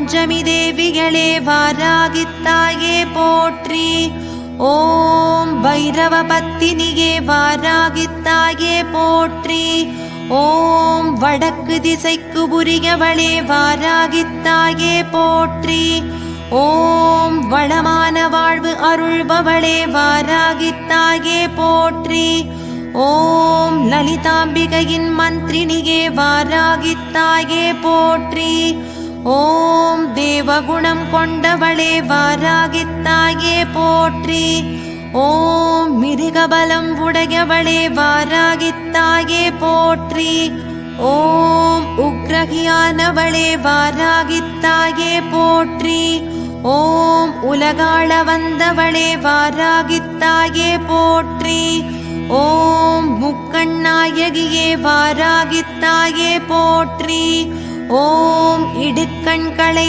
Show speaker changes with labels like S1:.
S1: பஞ்சமி தேவிகளே வாராகித்தாயே போற்றி. ஓம் பைரவ பத்தினியே வாராகித்தாயே போற்றி. ஓம் வடக்கு திசைக்கு உரியவளே வாராகித்தாயே போற்றி. ஓம் வளமான வாழ்வு அருள்பவளே வாராகித்தாயே போற்றி. ஓம் லலிதாம்பிகையின் மந்திரினியே வாராகித்தாயே போற்றி. ஓம் தேவகுணம் கொண்டவளே வாராகித்தாயே போற்றி. ஓம் மிருகபலம் உடையவளே வாராகித்தாயே போற்றி. ஓம் உக்ரகியானவளே வாராகித்தாயே போற்றி. ஓம் உலகாள வந்தவளே வாராகித்தாயே போற்றி. ஓம் முக்கண்ணாயகியே வாராகித்தாயே போற்றி. ஓம் இடுக்கண்களை